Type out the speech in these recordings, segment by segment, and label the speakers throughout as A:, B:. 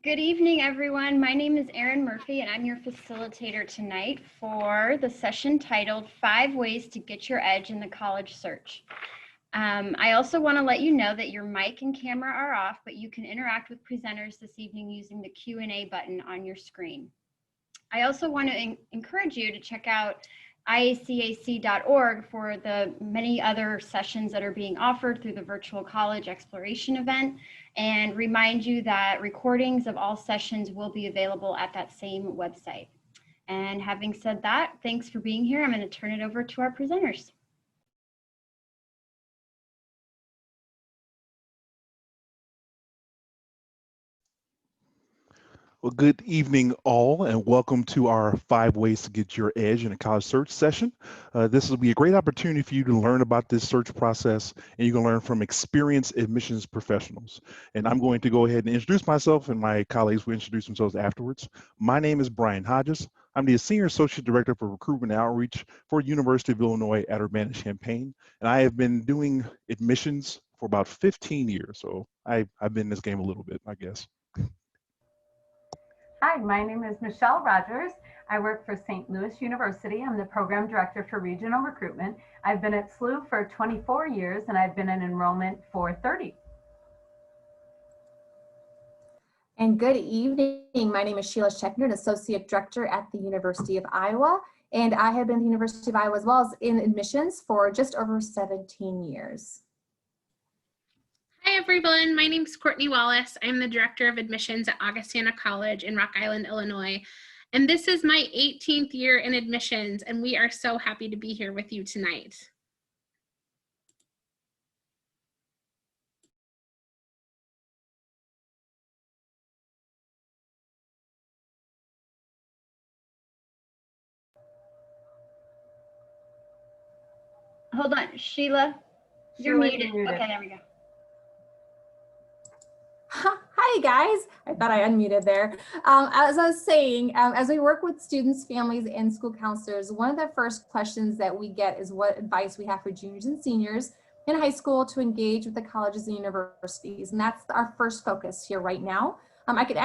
A: Good evening, everyone. My name is Erin Murphy, and I'm your facilitator tonight for the session titled 5 Ways to Get Your Edge in the College Search. I also want to let you know that your mic and camera are off, but you can interact with presenters this evening using the Q&A button on your screen. I also want to encourage you to check out IACAC.org for the many other sessions that are being offered through the virtual college exploration event, and remind you that recordings of all sessions will be available at that same website. And having said that, thanks for being here. I'm going to turn it over to our presenters.
B: Well, good evening all, and welcome to our 5 Ways to Get Your Edge in a College Search session. This will be a great opportunity for you to learn about this search process, and you can learn from experienced admissions professionals. And I'm going to go ahead and introduce myself, and my colleagues will introduce themselves afterwards. My name is Brian Hodges. I'm the Senior Associate Director for Recruitment and Outreach for University of Illinois at Urbana-Champaign, and I have been doing admissions for about 15 years, so I've been in this game a little bit, I guess.
C: Hi, my name is Michelle Rogers. I work for St. Louis University. I'm the Program Director for Regional Recruitment. I've been at SLU for 24 years and I've been in enrollment for 30.
D: And good evening. My name is Sheila Schechner, an Associate Director at the University of Iowa. And I have been at the University of Iowa as well as in admissions for just over 17 years.
E: Hi everyone, my name is Courtney Wallace. I'm the Director of Admissions at Augustana College in Rock Island, Illinois. And this is my 18th year in admissions, and we are so happy to be here with you tonight.
A: Hold on, Sheila, you're muted. Okay, there we go.
D: Hi guys, I thought I unmuted there. As I was saying, as we work with students, families, and school counselors, one of the first questions that we get is what advice we have for juniors and seniors in high school to engage with the colleges and universities. And that's our first focus here right now. I could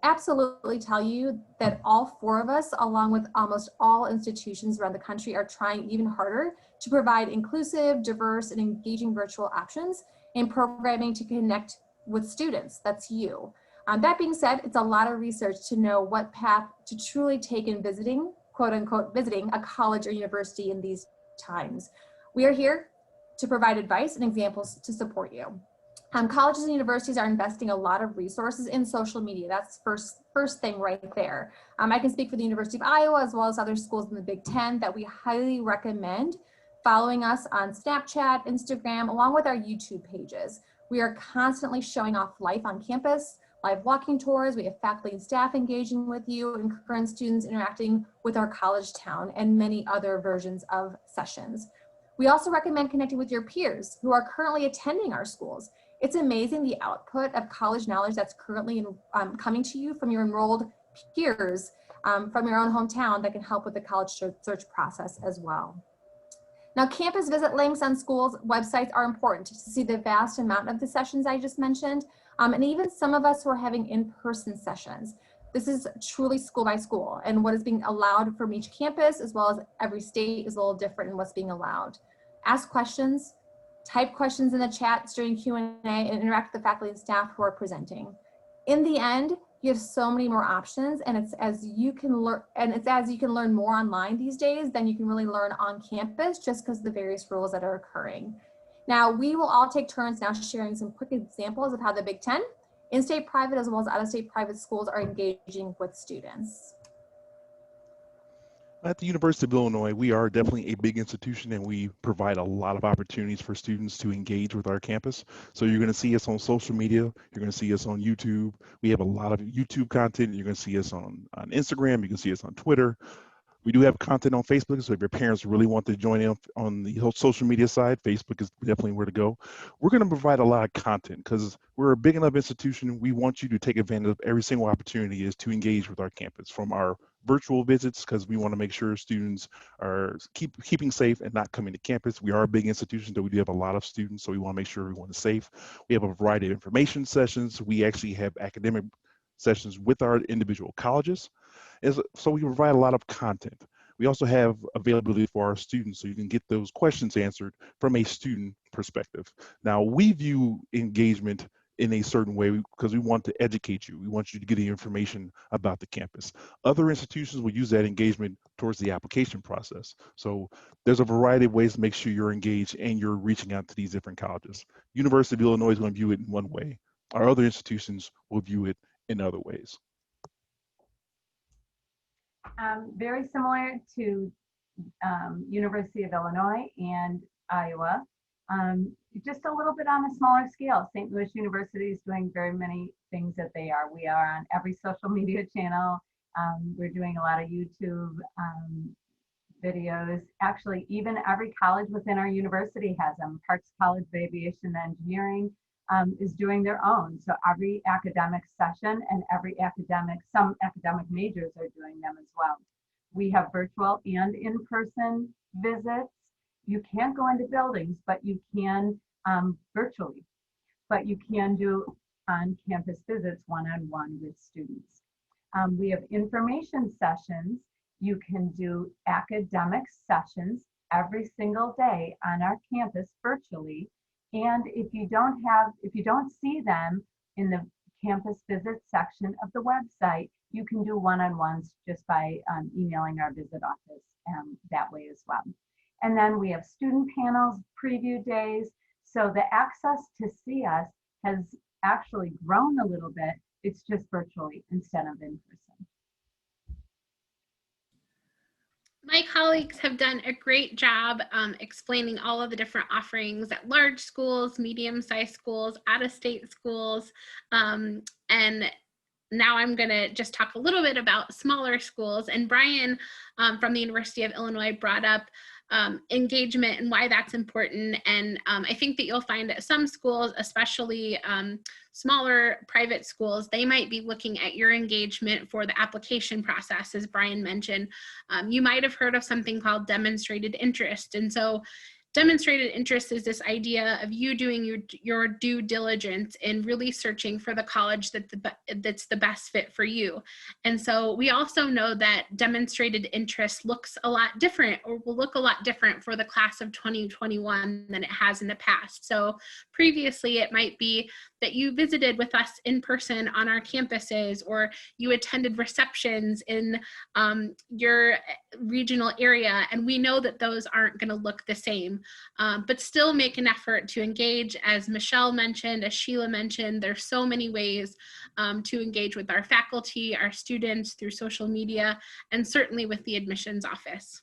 D: absolutely tell you that all 4 of us, along with almost all institutions around the country, are trying even harder to provide inclusive, diverse, and engaging virtual options and programming to connect with students. That's you. That being said, it's a lot of research to know what path to truly take in visiting, quote unquote, visiting a college or university in these times. We are here to provide advice and examples to support you. Colleges and universities are investing a lot of resources in social media. That's first thing right there. I can speak for the University of Iowa as well as other schools in the Big Ten that we highly recommend following us on Snapchat, Instagram, along with our YouTube pages. We are constantly showing off life on campus, live walking tours. We have faculty and staff engaging with you and current students interacting with our college town and many other versions of sessions. We also recommend connecting with your peers who are currently attending our schools. It's amazing the output of college knowledge that's currently coming to you from your enrolled peers from your own hometown that can help with the college search process as well. Now, campus visit links on schools' websites are important to see the vast amount of the sessions I just mentioned, and even some of us who are having in-person sessions. This is truly school by school, and what is being allowed from each campus as well as every state is a little different in what's being allowed. Ask questions, type questions in the chat during Q&A, and interact with the faculty and staff who are presenting. In the end, you have so many more options, and it's as you can learn more online these days than you can really learn on campus, just because of the various rules that are occurring. Now, we will all take turns now sharing some quick examples of how the Big Ten, in-state private as well as out-of-state private schools are engaging with students.
B: At the University of Illinois, we are definitely a big institution, and we provide a lot of opportunities for students to engage with our campus. So you're going to see us on social media. You're going to see us on YouTube. We have a lot of YouTube content. You're going to see us on Instagram. You can see us on Twitter. We do have content on Facebook, so if your parents really want to join in on the whole social media side, Facebook is definitely where to go. We're going to provide a lot of content because we're a big enough institution. We want you to take advantage of every single opportunity is to engage with our campus, from our virtual visits, because we want to make sure students are keeping safe and not coming to campus. We are a big institution, though we do have a lot of students, so we want to make sure everyone is safe. We have a variety of information sessions. We actually have academic sessions with our individual colleges. So we provide a lot of content. We also have availability for our students so you can get those questions answered from a student perspective. Now, we view engagement in a certain way because we want to educate you. We want you to get the information about the campus. Other institutions will use that engagement towards the application process. So there's a variety of ways to make sure you're engaged and you're reaching out to these different colleges. University of Illinois is going to view it in one way. Our other institutions will view it in other ways.
C: Very similar to University of Illinois and Iowa, just a little bit on a smaller scale. St. Louis University is doing very many things that they are. We are on every social media channel. We're doing a lot of YouTube videos. Actually, even every college within our university has them. Parks College of Aviation and Engineering is doing their own. So every academic session and some academic majors are doing them as well. We have virtual and in-person visits. You can't go into buildings, but you can virtually. But you can do on-campus visits one-on-one with students. We have information sessions. You can do academic sessions every single day on our campus virtually. And if you don't see them in the campus visit section of the website, you can do one-on-ones just by emailing our visit office that way as well. And then we have student panels, preview days. So the access to see us has actually grown a little bit. It's just virtually instead of in person.
E: My colleagues have done a great job explaining all of the different offerings at large schools, medium-sized schools, out-of-state schools, and now I'm going to just talk a little bit about smaller schools. And Brian from the University of Illinois brought up engagement and why that's important. And I think that you'll find that some schools, especially smaller private schools, they might be looking at your engagement for the application process, as Brian mentioned. You might have heard of something called demonstrated interest. And so demonstrated interest is this idea of you doing your due diligence and really searching for the college that's the best fit for you. And so we also know that demonstrated interest looks a lot different, or will look a lot different for the class of 2021 than it has in the past. So previously it might be that you visited with us in person on our campuses, or you attended receptions in your regional area. And we know that those aren't going to look the same, but still make an effort to engage. As Michelle mentioned, as Sheila mentioned, there's so many ways to engage with our faculty, our students through social media, and certainly with the admissions office.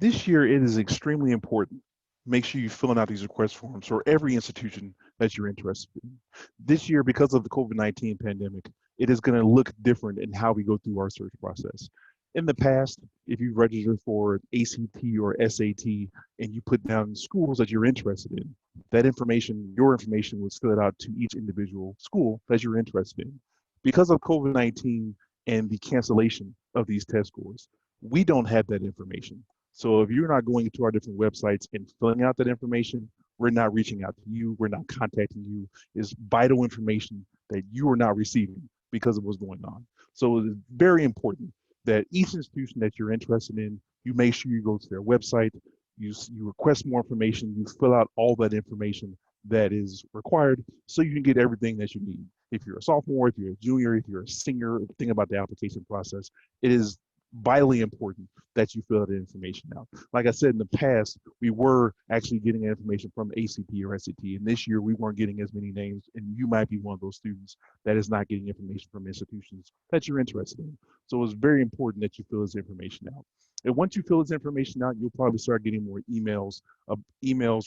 B: This year, it is extremely important. Make sure you're filling out these request forms for every institution that you're interested in. This year, because of the COVID-19 pandemic, it is going to look different in how we go through our search process. In the past, if you registered for ACT or SAT and you put down schools that you're interested in, that information, your information was filled out to each individual school that you're interested in. Because of COVID-19 and the cancellation of these test scores, we don't have that information. So if you're not going to our different websites and filling out that information, we're not reaching out to you, we're not contacting you. It's vital information that you are not receiving because of what's going on. So it's very important that each institution that you're interested in, you make sure you go to their website, you request more information, you fill out all that information that is required so you can get everything that you need. If you're a sophomore, if you're a junior, if you're a senior, think about the application process. It is vitally important that you fill that information out. Like I said, in the past, we were actually getting information from ACT or SAT, and this year we weren't getting as many names, and you might be one of those students that is not getting information from institutions that you're interested in. So it's very important that you fill this information out. And once you fill this information out, you'll probably start getting more emails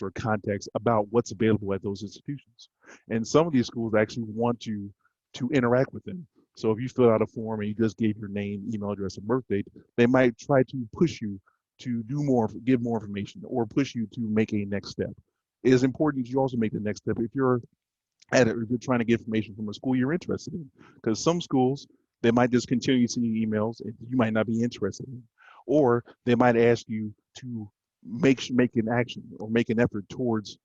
B: or contacts about what's available at those institutions. And some of these schools actually want you to interact with them. So if you fill out a form and you just gave your name, email address, and birth date, they might try to push you to do more, give more information, or push you to make a next step. It is important that you also make the next step if you're trying to get information from a school you're interested in. Because some schools, they might just continue sending you emails and you might not be interested in. Or they might ask you to make an action or make an effort towards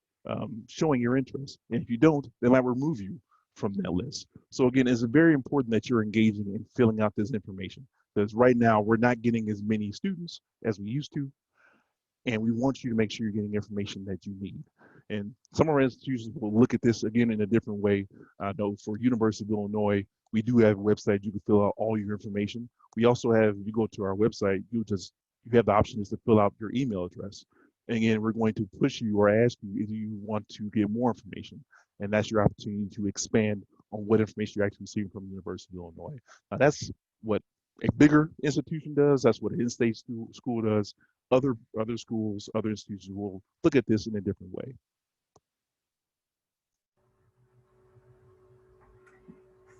B: showing your interest. And if you don't, they might remove you from that list. So again, it's very important that you're engaging in filling out this information, because right now we're not getting as many students as we used to, and we want you to make sure you're getting information that you need. And some of our institutions will look at this again in a different way. I know for University of Illinois, we do have a website you can fill out all your information. We also have, if you go to our website, you have the options to fill out your email address. And again, we're going to push you or ask you if you want to get more information. And that's your opportunity to expand on what information you're actually receiving from the University of Illinois. Now, that's what a bigger institution does. That's what an in-state school does. Other schools, other institutions will look at this in a different way.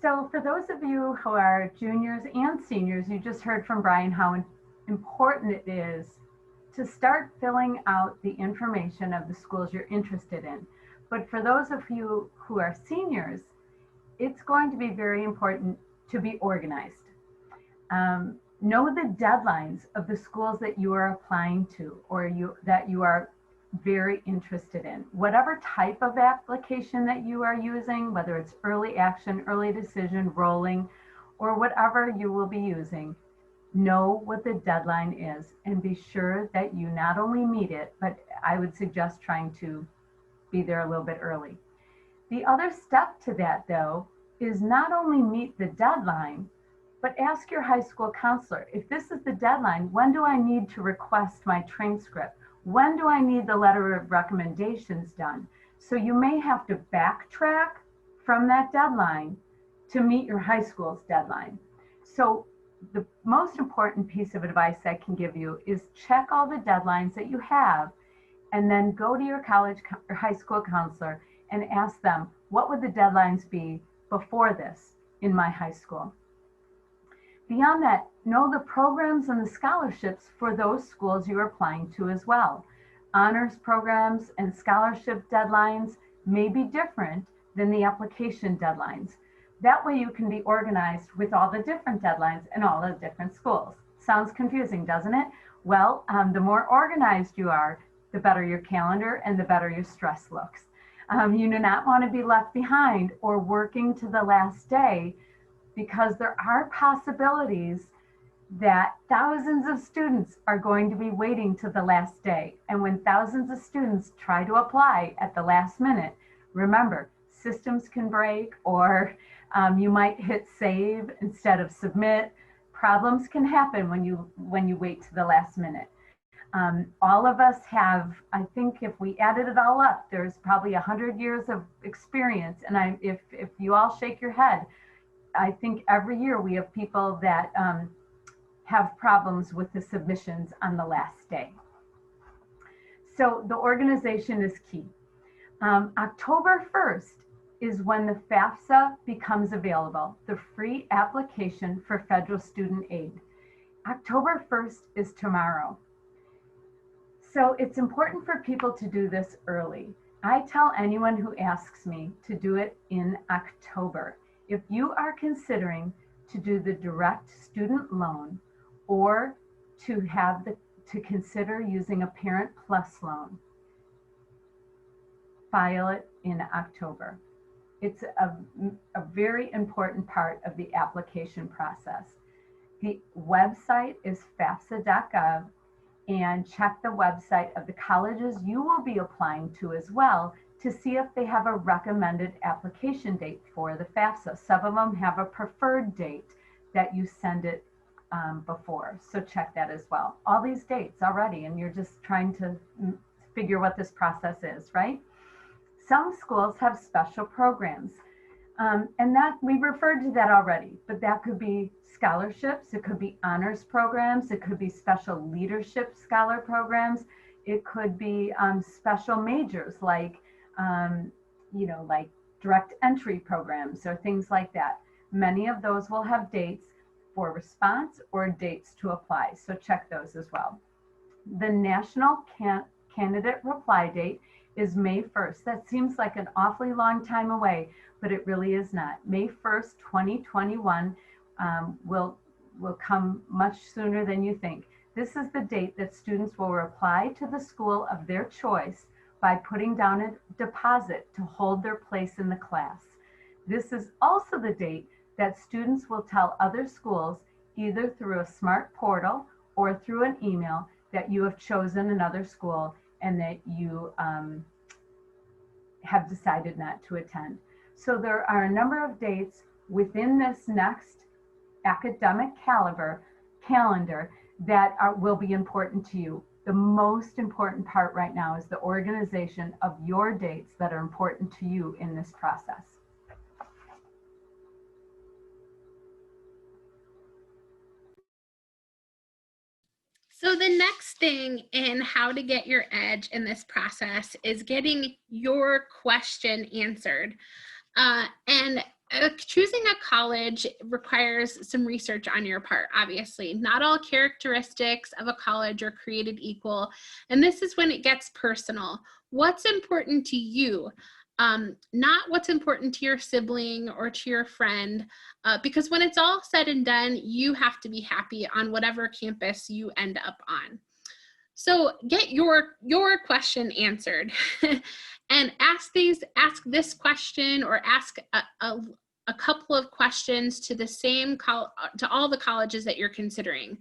C: So for those of you who are juniors and seniors, you just heard from Brian how important it is to start filling out the information of the schools you're interested in. But for those of you who are seniors, it's going to be very important to be organized. Know the deadlines of the schools that you are applying to or that you are very interested in. Whatever type of application that you are using, whether it's early action, early decision, rolling, or whatever you will be using, know what the deadline is and be sure that you not only meet it, but I would suggest trying to be there a little bit early. The other step to that, though, is not only meet the deadline, but ask your high school counselor, if this is the deadline, when do I need to request my transcript? When do I need the letter of recommendations done? So you may have to backtrack from that deadline to meet your high school's deadline. So the most important piece of advice I can give you is check all the deadlines that you have and then go to your college or high school counselor and ask them, what would the deadlines be before this in my high school? Beyond that, know the programs and the scholarships for those schools you're applying to as well. Honors programs and scholarship deadlines may be different than the application deadlines. That way you can be organized with all the different deadlines in all the different schools. Sounds confusing, doesn't it? Well, the more organized you are, the better your calendar and the better your stress looks. You do not want to be left behind or working to the last day, because there are possibilities that thousands of students are going to be waiting to the last day. And when thousands of students try to apply at the last minute, remember, systems can break, or you might hit save instead of submit. Problems can happen when you wait to the last minute. All of us have, I think if we added it all up, there's probably 100 years of experience. And if you all shake your head, I think every year we have people that have problems with the submissions on the last day. So the organization is key. October 1st is when the FAFSA becomes available, the free application for federal student aid. October 1st is tomorrow. So it's important for people to do this early. I tell anyone who asks me to do it in October. If you are considering to do the direct student loan or to consider using a Parent Plus loan, file it in October. It's a very important part of the application process. The website is fafsa.gov, and check the website of the colleges you will be applying to as well to see if they have a recommended application date for the FAFSA. Some of them have a preferred date that you send it before, so check that as well. All these dates already, and you're just trying to figure what this process is, right? Some schools have special programs, and that we referred to that already, but that could be scholarships, it could be honors programs, it could be special leadership scholar programs, it could be special majors like like direct entry programs or things like that. Many of those will have dates for response or dates to apply, so check those as well. The national candidate reply date is May 1st. That seems like an awfully long time away, but it really is not. May 1st, 2021 will come much sooner than you think. This is the date that students will reply to the school of their choice by putting down a deposit to hold their place in the class. This is also the date that students will tell other schools, either through a smart portal or through an email, that you have chosen another school and that you have decided not to attend. So there are a number of dates within this next academic calendar that will be important to you. The most important part right now is the organization of your dates that are important to you in this process.
E: So the next thing in how to get your edge in this process is getting your question answered. Choosing a college requires some research on your part, obviously. Not all characteristics of a college are created equal, and this is when it gets personal. What's important to you? Not what's important to your sibling or to your friend, because when it's all said and done, you have to be happy on whatever campus you end up on. So get your question answered and ask this question, or ask a couple of questions to to all the colleges that you're considering.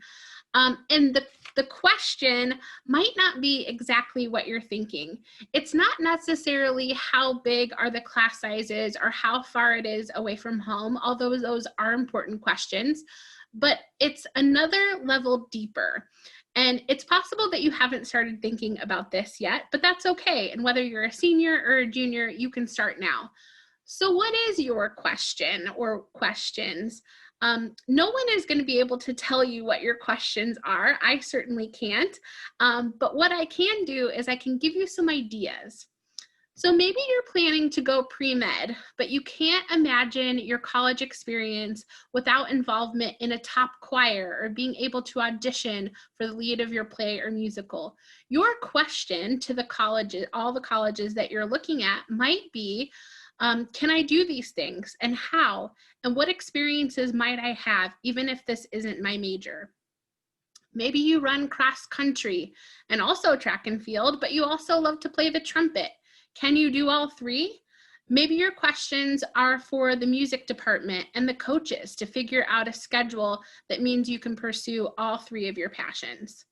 E: And the question might not be exactly what you're thinking. It's not necessarily how big are the class sizes or how far it is away from home, although those are important questions, but it's another level deeper. And it's possible that you haven't started thinking about this yet, but that's okay. And whether you're a senior or a junior, you can start now. So what is your question or questions? No one is going to be able to tell you what your questions are. I certainly can't. But what I can do is I can give you some ideas. So maybe you're planning to go pre-med, but you can't imagine your college experience without involvement in a top choir or being able to audition for the lead of your play or musical. Your question to the colleges, all the colleges that you're looking at, might be, can I do these things, and how? And what experiences might I have, even if this isn't my major? Maybe you run cross country and also track and field, but you also love to play the trumpet. Can you do all three? Maybe your questions are for the music department and the coaches to figure out a schedule that means you can pursue all three of your passions.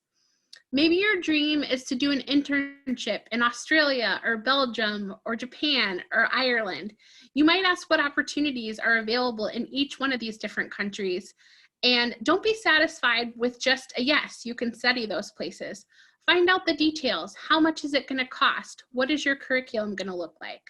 E: Maybe your dream is to do an internship in Australia or Belgium or Japan or Ireland. You might ask what opportunities are available in each one of these different countries. And don't be satisfied with just a yes. You can study those places. Find out the details. How much is it going to cost? What is your curriculum going to look like?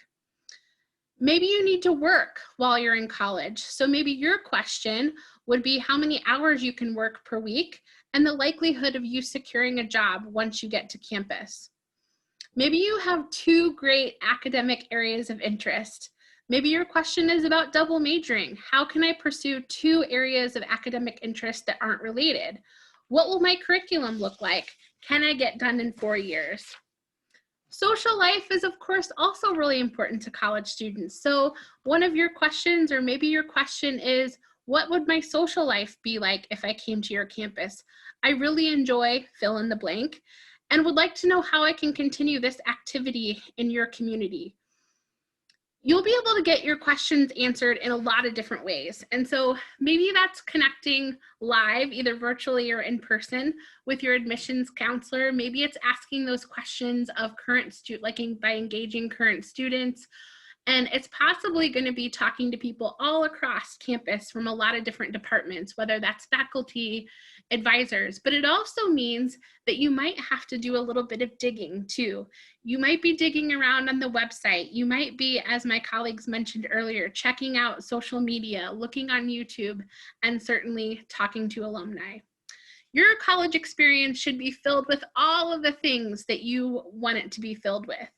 E: Maybe you need to work while you're in college. So maybe your question would be how many hours you can work per week and the likelihood of you securing a job once you get to campus. Maybe you have two great academic areas of interest. Maybe your question is about double majoring. How can I pursue two areas of academic interest that aren't related? What will my curriculum look like? Can I get done in 4 years? Social life is, of course, also really important to college students. So one of your questions, or maybe your question is, what would my social life be like if I came to your campus? I really enjoy fill in the blank and would like to know how I can continue this activity in your community. You'll be able to get your questions answered in a lot of different ways. And so maybe that's connecting live, either virtually or in person, with your admissions counselor. Maybe it's asking those questions of current students, like by engaging current students. And it's possibly going to be talking to people all across campus from a lot of different departments, whether that's faculty, advisors, but it also means that you might have to do a little bit of digging too. You might be digging around on the website. You might be, as my colleagues mentioned earlier, checking out social media, looking on YouTube, and certainly talking to alumni. Your college experience should be filled with all of the things that you want it to be filled with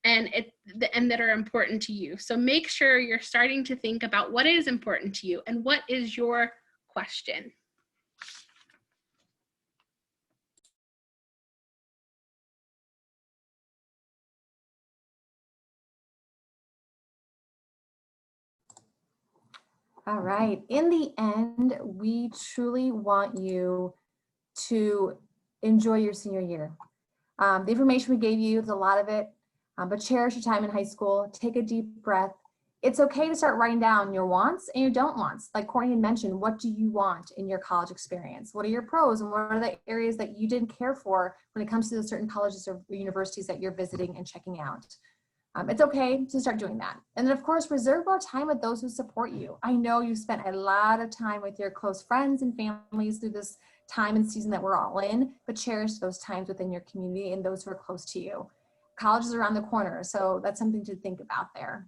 E: and that are important to you. So make sure you're starting to think about what is important to you and what is your question.
D: All right. In the end, we truly want you to enjoy your senior year. The information we gave you, a lot of it But cherish your time in high school. Take a deep breath. It's okay to start writing down your wants and your don't wants. Like Courtney had mentioned, what do you want in your college experience? What are your pros and what are the areas that you didn't care for when it comes to the certain colleges or universities that you're visiting and checking out? It's okay to start doing that. And then of course, reserve more time with those who support you. I know you spent a lot of time with your close friends and families through this time and season that we're all in, but cherish those times within your community and those who are close to you. College is around the corner, so that's something to think about there.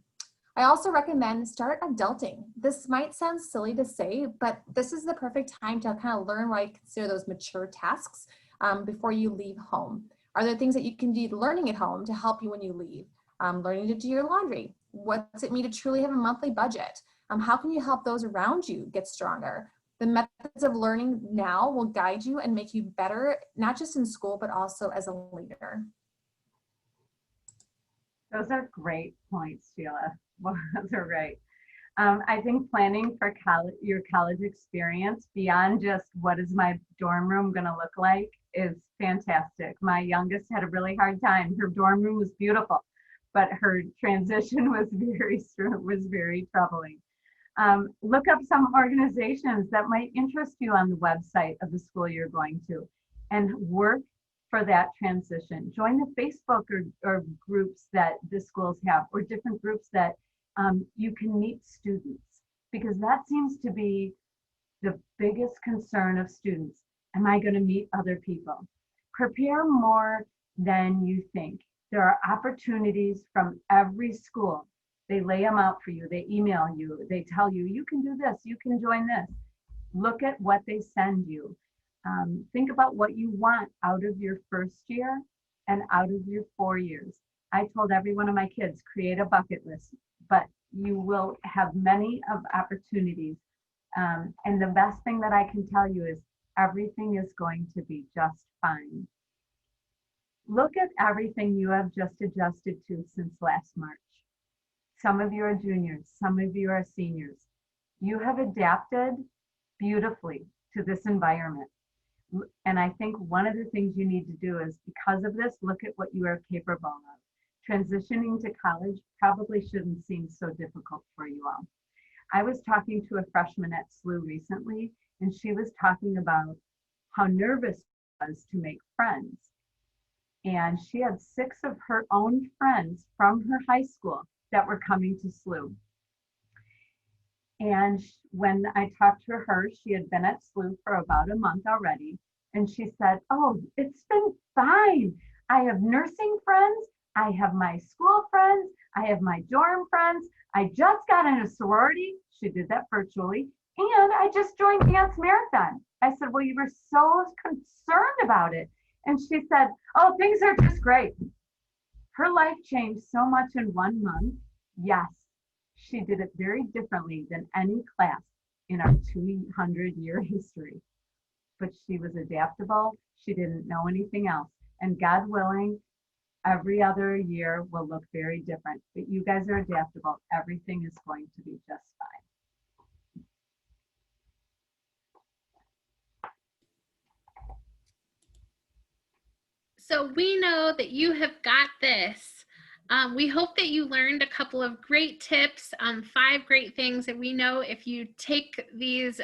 D: I also recommend start adulting. This might sound silly to say, but this is the perfect time to kind of learn what I consider those mature tasks before you leave home. Are there things that you can do learning at home to help you when you leave? Learning to do your laundry. What's it mean to truly have a monthly budget? How can you help those around you get stronger? The methods of learning now will guide you and make you better, not just in school, but also as a leader.
C: Those are great points, Sheila. Well, those are right. I think planning for your college experience beyond just what is my dorm room going to look like is fantastic. My youngest had a really hard time. Her dorm room was beautiful, but her transition was very troubling. Look up some organizations that might interest you on the website of the school you're going to and work for that transition. Join the Facebook or groups that the schools have, or different groups that you can meet students, because that seems to be the biggest concern of students. Am I going to meet other people? Prepare more than you think. There are opportunities from every school. They lay them out for you. They email you. They tell you, you can do this, you can join this. Look at what they send you. Think about what you want out of your first year and out of your 4 years. I told every one of my kids, create a bucket list, but you will have many of opportunities. And the best thing that I can tell you is everything is going to be just fine. Look at everything you have just adjusted to since last March. Some of you are juniors, some of you are seniors. You have adapted beautifully to this environment. And I think one of the things you need to do is, because of this, look at what you are capable of. Transitioning to college probably shouldn't seem so difficult for you all. I was talking to a freshman at SLU recently, and she was talking about how nervous she was to make friends. And she had 6 of her own friends from her high school that were coming to SLU. And when I talked to her, she had been at SLU for about a month already. And she said, oh, it's been fine. I have nursing friends. I have my school friends. I have my dorm friends. I just got in a sorority. She did that virtually. And I just joined Dance Marathon. I said, well, you were so concerned about it. And she said, oh, things are just great. Her life changed so much in 1 month. Yes, she did it very differently than any class in our 200-year history. But she was adaptable. She didn't know anything else. And God willing, every other year will look very different. But you guys are adaptable. Everything is going to be just fine.
E: So we know that you have got this. We hope that you learned a couple of great tips, 5 great things that we know if you take these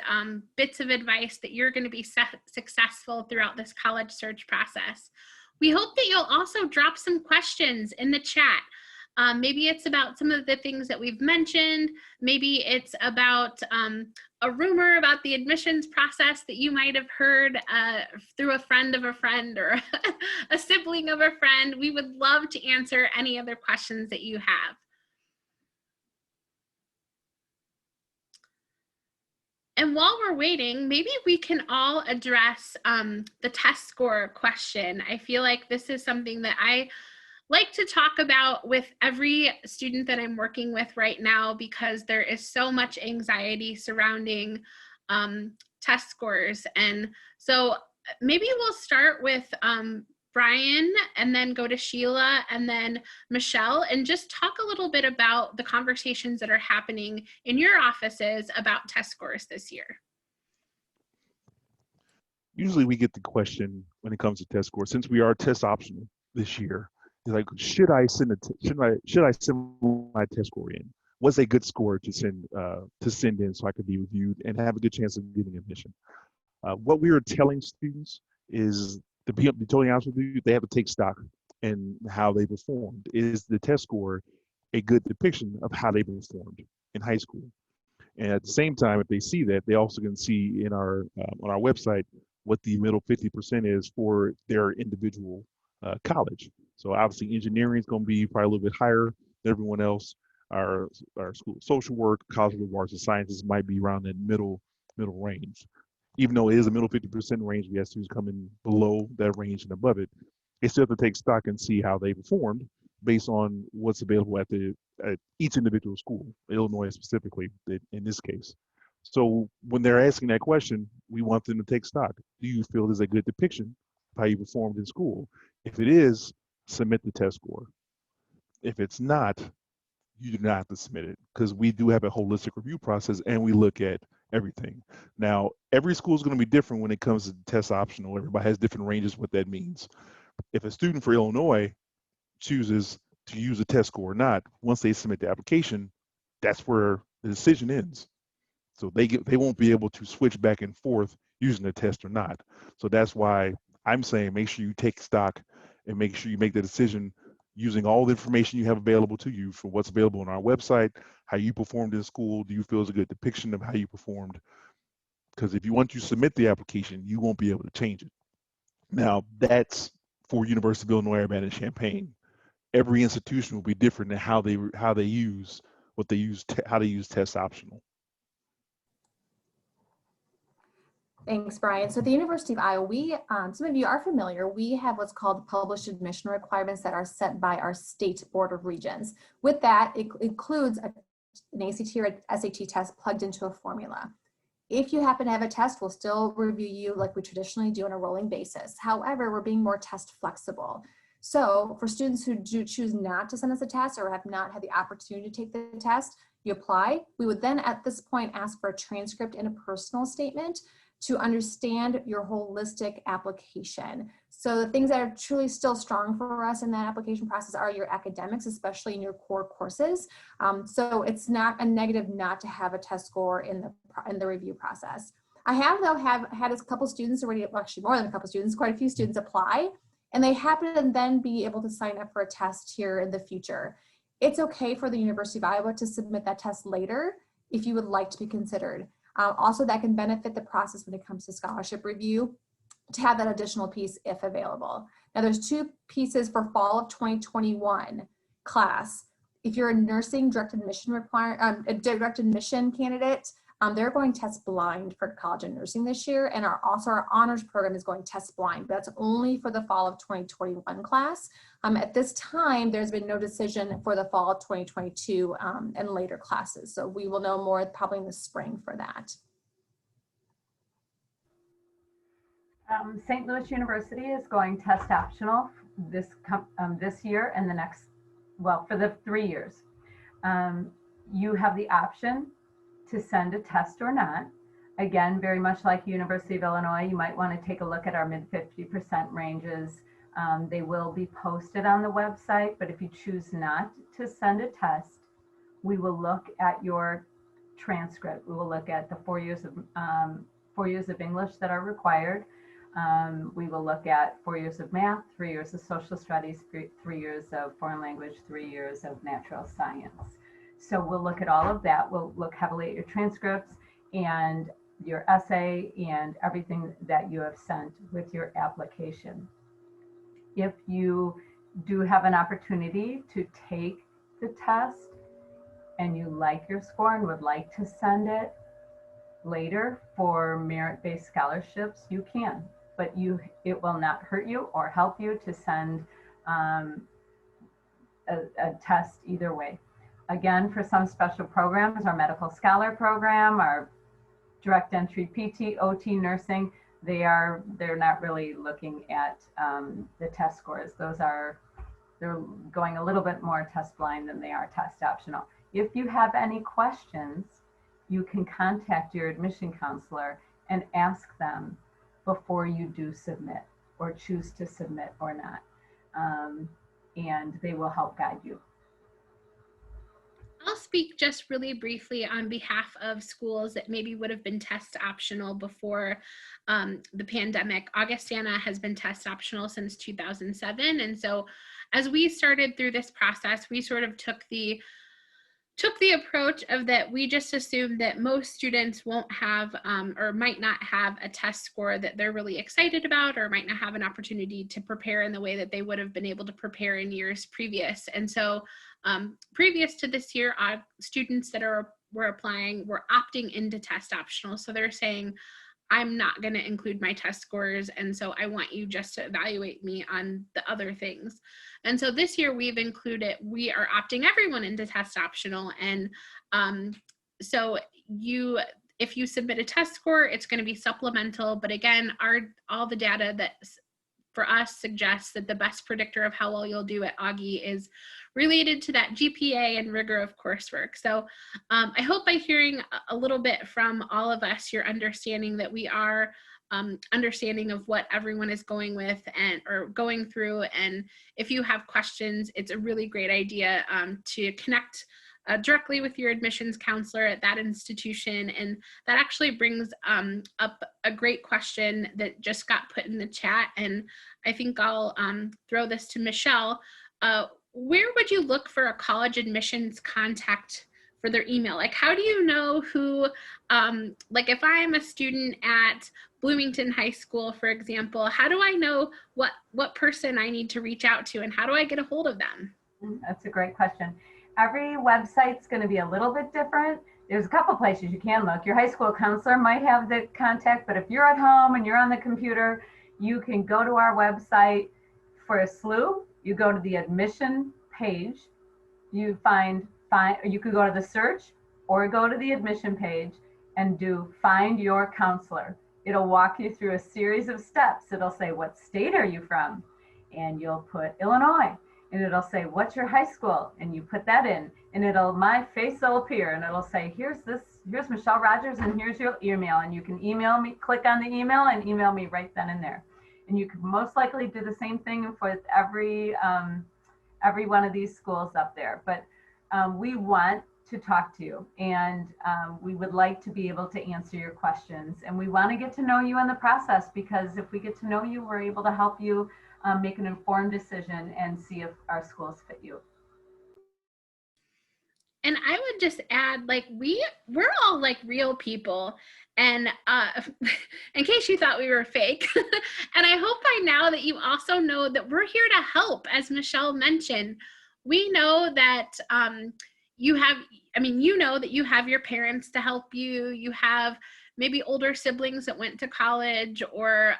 E: bits of advice that you're going to be successful throughout this college search process. We hope that you'll also drop some questions in the chat. Maybe it's about some of the things that we've mentioned. Maybe it's about a rumor about the admissions process that you might have heard through a friend of a friend or a sibling of a friend. We would love to answer any other questions that you have. And while we're waiting, maybe we can all address the test score question. I feel like this is something that I like to talk about with every student that I'm working with right now, because there is so much anxiety surrounding test scores. And so maybe we'll start with Brian and then go to Sheila and then Michelle, and just talk a little bit about the conversations that are happening in your offices about test scores this year.
B: Usually we get the question when it comes to test scores, since we are test optional this year, They're like, should I send my test score in? What's a good score to send in so I could be reviewed and have a good chance of getting admission? What we are telling students is, to be totally honest with you, they have to take stock in how they performed. Is the test score a good depiction of how they performed in high school? And at the same time, if they see that, they also can see in our on our website what the middle 50% is for their individual college. So obviously, engineering is going to be probably a little bit higher than everyone else. Our our school of social work, college of arts and sciences might be around that middle range. Even though it is a middle 50% range, we have students coming below that range and above it. They still have to take stock and see how they performed based on what's available at each individual school, Illinois specifically in this case. So when they're asking that question, we want them to take stock. Do you feel there's a good depiction of how you performed in school? If it is, submit the test score. If it's not, you do not have to submit it, because we do have a holistic review process and we look at everything. Now, every school is going to be different when it comes to test optional. Everybody has different ranges what that means. If a student for Illinois chooses to use a test score or not, once they submit the application, that's where the decision ends. So they won't be able to switch back and forth using the test or not. So that's why I'm saying make sure you take stock and make sure you make the decision using all the information you have available to you for what's available on our website, how you performed in school. Do you feel is a good depiction of how you performed? Because if you want to submit the application, you won't be able to change it. Now, that's for University of Illinois Urbana-Champaign. Every institution will be different in how they use how they use test optional.
D: Thanks, Brian. So at the University of Iowa, we, some of you are familiar, we have what's called published admission requirements that are set by our state board of regents. With that, it includes an ACT or SAT test plugged into a formula. If you happen to have a test, we'll still review you like we traditionally do on a rolling basis. However, we're being more test flexible. So for students who do choose not to send us a test or have not had the opportunity to take the test, you apply. We would then at this point ask for a transcript and a personal statement to understand your holistic application. So the things that are truly still strong for us in that application process are your academics, especially in your core courses. So it's not a negative not to have a test score in the review process. I have though had a couple students already, well, actually more than a couple students, quite a few students apply, and they happen to then be able to sign up for a test here in the future. It's okay for the University of Iowa to submit that test later if you would like to be considered. Also, that can benefit the process when it comes to scholarship review to have that additional piece if available. Now, there's two pieces for fall of 2021 class. If you're a nursing direct admission candidate, they're going test blind for college and nursing this year, and our honors program is going test blind, but that's only for the fall of 2021 class. At this time, there's been no decision for the fall of 2022 and later classes, so we will know more probably in the spring for that.
C: St. Louis University is going test optional this year and the next, well, for the 3 years. You have the option to send a test or not. Again, very much like University of Illinois, you might want to take a look at our mid 50% ranges. They will be posted on the website, but if you choose not to send a test, we will look at your transcript. We will look at the 4 years of English that are required. We will look at 4 years of math, 3 years of social studies, 3 years of foreign language, 3 years of natural science. So we'll look at all of that. We'll look heavily at your transcripts and your essay and everything that you have sent with your application. If you do have an opportunity to take the test and you like your score and would like to send it later for merit-based scholarships, you can, but it will not hurt you or help you to send a test either way. Again, for some special programs, our medical scholar program, our direct entry PT, OT, nursing, they're not really looking at the test scores. They're going a little bit more test blind than they are test optional. If you have any questions, you can contact your admission counselor and ask them before you do submit or choose to submit or not. and they will help guide you.
E: I'll speak just really briefly on behalf of schools that maybe would have been test optional before the pandemic. Augustana has been test optional since 2007. And so as we started through this process, we sort of took the approach of that we just assumed that most students won't have or might not have a test score that they're really excited about, or might not have an opportunity to prepare in the way that they would have been able to prepare in years previous. And so previous to this year, students that were applying were opting into test optional. So they're saying, I'm not going to include my test scores, and so I want you just to evaluate me on the other things. And so this year we are opting everyone into test optional. And so if you submit a test score, it's going to be supplemental. But again, all the data that for us suggests that the best predictor of how well you'll do at Augie is related to that GPA and rigor of coursework. So I hope by hearing a little bit from all of us, you're understanding that we are understanding of what everyone is going with or going through. And if you have questions, it's a really great idea to connect directly with your admissions counselor at that institution. And that actually brings up a great question that just got put in the chat. And I think I'll throw this to Michelle. Where would you look for a college admissions contact for their email? Like, how do you know who, like if I'm a student at Bloomington High School, for example, how do I know what person I need to reach out to, and how do I get a hold of them?
C: That's a great question. Every website's going to be a little bit different. There's a couple places you can look. Your high school counselor might have the contact, but if you're at home and you're on the computer, you can go to our website for a SLU. You go to the admission page. You you could go to the search or go to the admission page and do find your counselor. It'll walk you through a series of steps. It'll say, what state are you from? And you'll put Illinois. And it'll say, what's your high school? And you put that in, and my face will appear, and it'll say, here's Michelle Rogers, and here's your email. And you can email me, click on the email and email me right then and there. And you could most likely do the same thing with every one of these schools up there. But we want to talk to you, and we would like to be able to answer your questions. And we want to get to know you in the process, because if we get to know you, we're able to help you make an informed decision and see if our schools fit you.
E: And I would just add, like, we're all like real people. And in case you thought we were fake, and I hope by now that you also know that we're here to help. As Michelle mentioned, we know that you know that you have your parents to help you. You have maybe older siblings that went to college, or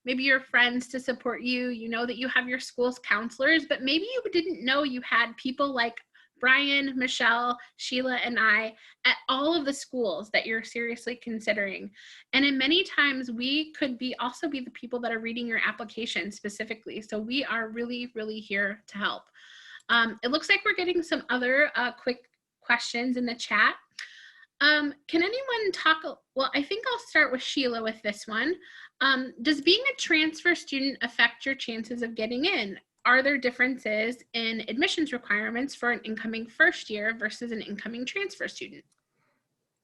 E: maybe your friends to support you. You know that you have your school's counselors, but maybe you didn't know you had people like Brian, Michelle, Sheila, and I at all of the schools that you're seriously considering. And in many times, we could also be the people that are reading your application specifically. So we are really, really here to help. It looks like we're getting some other quick questions in the chat. Can anyone talk? Well, I think I'll start with Sheila with this one. Does being a transfer student affect your chances of getting in? Are there differences in admissions requirements for an incoming first year versus an incoming transfer student?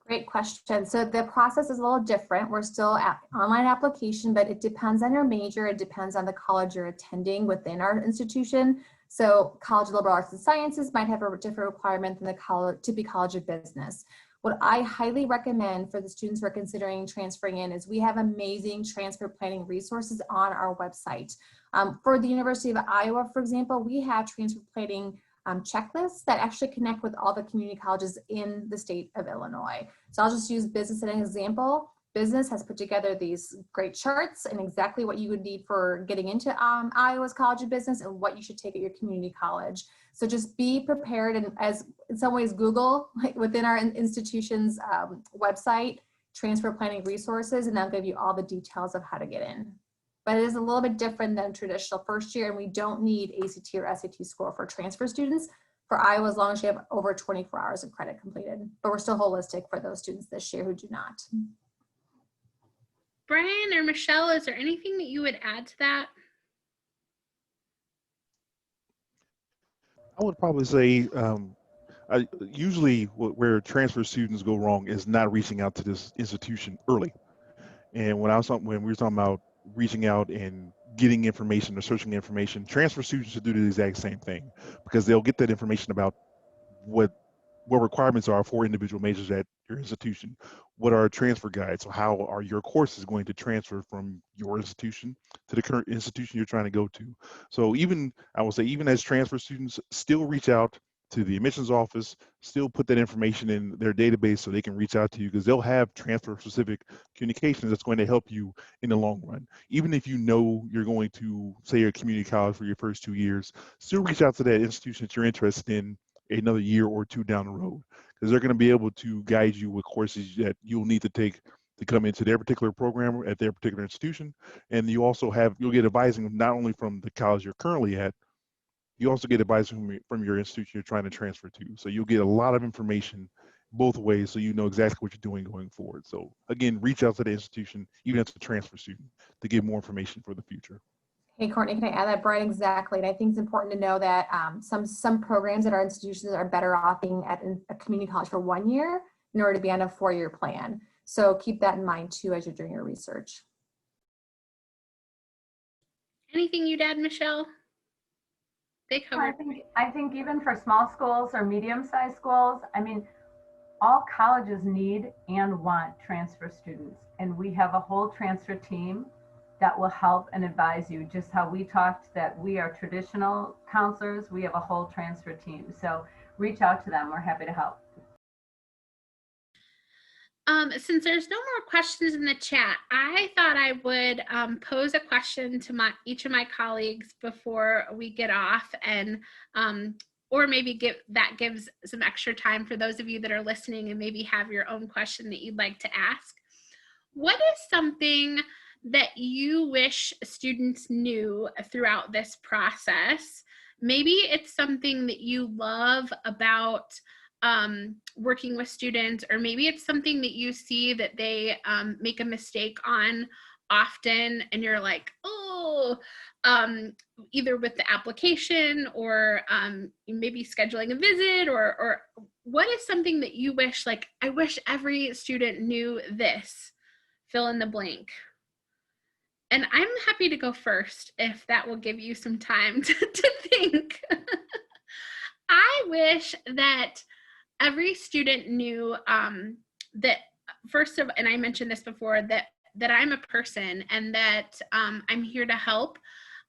D: Great question. So the process is a little different. We're still at online application, but it depends on your major. It depends on the college you're attending within our institution. So College of Liberal Arts and Sciences might have a different requirement than the College of Business. What I highly recommend for the students who are considering transferring in is we have amazing transfer planning resources on our website. For the University of Iowa, for example, we have transfer planning checklists that actually connect with all the community colleges in the state of Illinois. So I'll just use business as an example. Business has put together these great charts and exactly what you would need for getting into Iowa's College of Business and what you should take at your community college. So just be prepared, and as in some ways Google within our institution's website, transfer planning resources, and they'll give you all the details of how to get in. But it is a little bit different than traditional first year, and we don't need ACT or SAT score for transfer students for Iowa as long as you have over 24 hours of credit completed. But we're still holistic for those students this year who do not.
E: Brian or Michelle, is there anything that you would add to that?
B: I would probably say usually where transfer students go wrong is not reaching out to this institution early. And when we were talking about reaching out and getting information or searching information, transfer students should do the exact same thing because they'll get that information about what what requirements are for individual majors at your institution. What are transfer guides? So how are your courses going to transfer from your institution to the current institution you're trying to go to? So even, I will say, even as transfer students, still reach out to the admissions office, still put that information in their database so they can reach out to you because they'll have transfer specific communications that's going to help you in the long run. Even if you know you're going to, say, a community college for your first 2 years, still reach out to that institution that you're interested in another year or two down the road because they're going to be able to guide you with courses that you'll need to take to come into their particular program at their particular institution. And you'll get advising not only from the college you're currently at, you also get advice from your institution you're trying to transfer to. So you'll get a lot of information both ways so you know exactly what you're doing going forward. So again, reach out to the institution, even as a transfer student, to get more information for the future.
D: Hey, Courtney, can I add that? Brian, exactly. And I think it's important to know that some programs at our institutions are better off being at a community college for 1 year in order to be on a 4-year plan. So keep that in mind too as you're doing your research.
E: Anything you'd add, Michelle? They covered.
C: I think even for small schools or medium-sized schools, I mean, all colleges need and want transfer students. And we have a whole transfer team that will help and advise you. Just how we talked that we are traditional counselors, we have a whole transfer team. So reach out to them. We're happy to help.
E: Since there's no more questions in the chat, I thought I would pose a question to each of my colleagues before we get off, and or maybe gives some extra time for those of you that are listening and maybe have your own question that you'd like to ask. What is something that you wish students knew throughout this process? Maybe it's something that you love about working with students, or maybe it's something that you see that they make a mistake on often and you're like, oh, either with the application or maybe scheduling a visit, or what is something that you wish, like, I wish every student knew this, fill in the blank. And I'm happy to go first if that will give you some time to think. I wish that every student knew that and I mentioned this before, that I'm a person and that I'm here to help.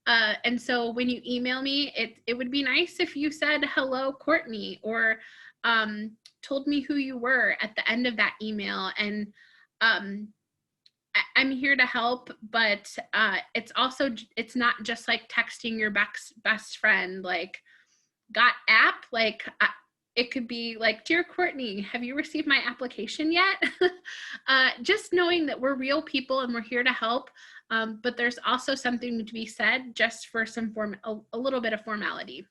E: And so when you email me, it would be nice if you said, hello, Courtney, or told me who you were at the end of that email. And I'm here to help, but it's not just like texting your best friend, like, got app, like, it could be like, dear Courtney, have you received my application yet? Just knowing that we're real people and we're here to help, but there's also something to be said just for a little bit of formality.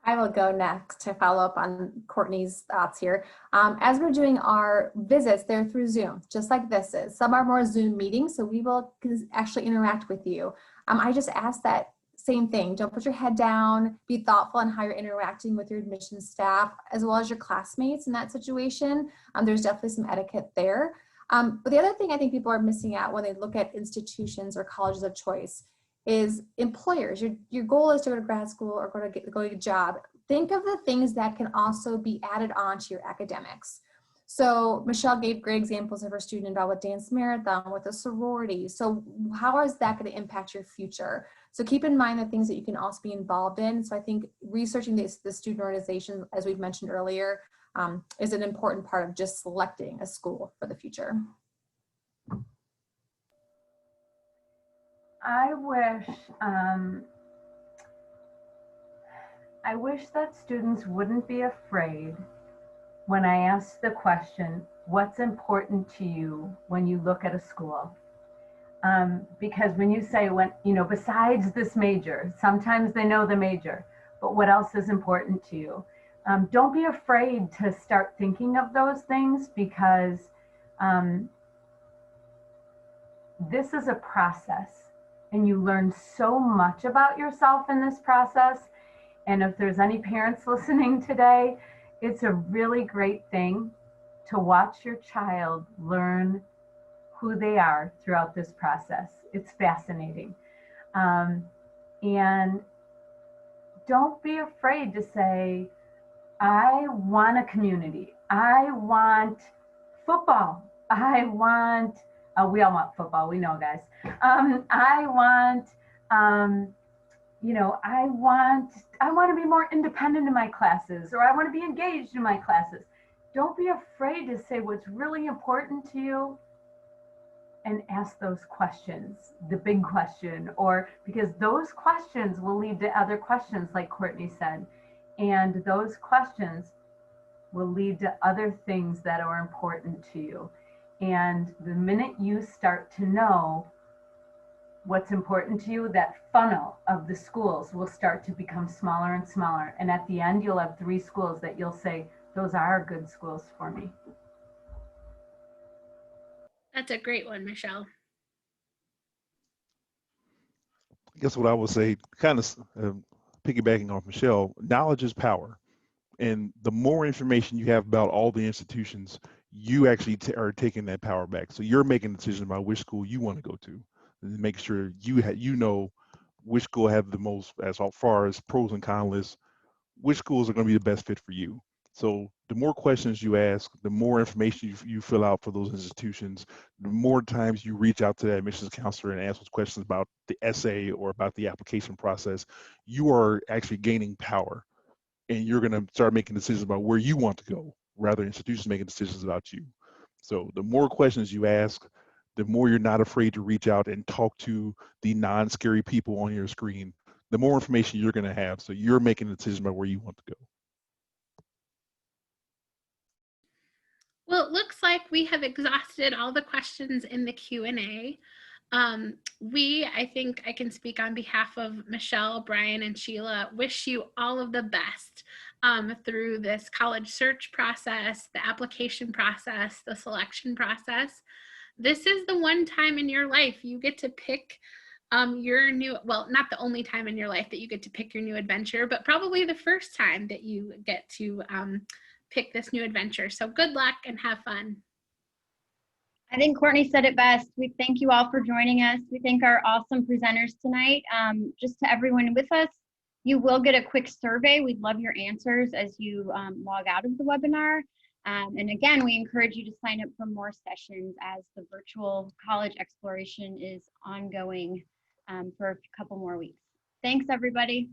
D: I will go next to follow up on Courtney's thoughts here. As we're doing our visits, they're through Zoom, just like this is. Some are more Zoom meetings, so we will actually interact with you. I just ask that same thing. Don't put your head down. Be thoughtful on how you're interacting with your admissions staff, as well as your classmates in that situation. There's definitely some etiquette there. But the other thing I think people are missing out when they look at institutions or colleges of choice is employers. Your goal is to go to grad school or go to get a job. Think of the things that can also be added on to your academics. So Michelle gave great examples of her student involved with Dance Marathon, with a sorority. So how is that going to impact your future? So keep in mind the things that you can also be involved in. So I think researching the student organization, as we've mentioned earlier, is an important part of just selecting a school for the future.
C: I wish that students wouldn't be afraid when I ask the question, what's important to you when you look at a school? Because when you say, besides this major, sometimes they know the major, but what else is important to you? Don't be afraid to start thinking of those things, because this is a process. and you learn so much about yourself in this process. And if there's any parents listening today, it's a really great thing to watch your child learn who they are throughout this process. It's fascinating. And don't be afraid to say, I want a community. I want football. I want, we all want football, we know, guys. I want, I want to be more independent in my classes, or I want to be engaged in my classes. Don't be afraid to say what's really important to you and ask those questions, the big question, or because those questions will lead to other questions, like Courtney said. And those questions will lead to other things that are important to you. And the minute you start to know what's important to you, that funnel of the schools will start to become smaller and smaller. And at the end, you'll have 3 schools that you'll say, those are good schools for me.
E: That's a great one, Michelle.
B: I guess what I would say, kind of piggybacking off Michelle, knowledge is power. And the more information you have about all the institutions, you actually are taking that power back. So you're making a decision about which school you want to go to, and make sure you know which school have the most, as far as pros and cons list, which schools are going to be the best fit for you. So the more questions you ask, the more information you fill out for those institutions, the more times you reach out to that admissions counselor and ask those questions about the essay or about the application process, you are actually gaining power. And you're going to start making decisions about where you want to go, rather than institutions making decisions about you. So the more questions you ask, the more you're not afraid to reach out and talk to the non-scary people on your screen, the more information you're going to have. So you're making a decision about where you want to go.
E: Well, it looks like we have exhausted all the questions in the Q&A. I think I can speak on behalf of Michelle, Brian, and Sheila, wish you all of the best through this college search process, the application process, the selection process. This is the one time in your life you get to pick your new, well, not the only time in your life that you get to pick your new adventure, but probably the first time that you get to pick this new adventure. So good luck and have fun.
A: I think Courtney said it best. We thank you all for joining us. We thank our awesome presenters tonight. Just to everyone with us, you will get a quick survey. We'd love your answers as you log out of the webinar. And again, we encourage you to sign up for more sessions as the virtual college exploration is ongoing for a couple more weeks. Thanks, everybody.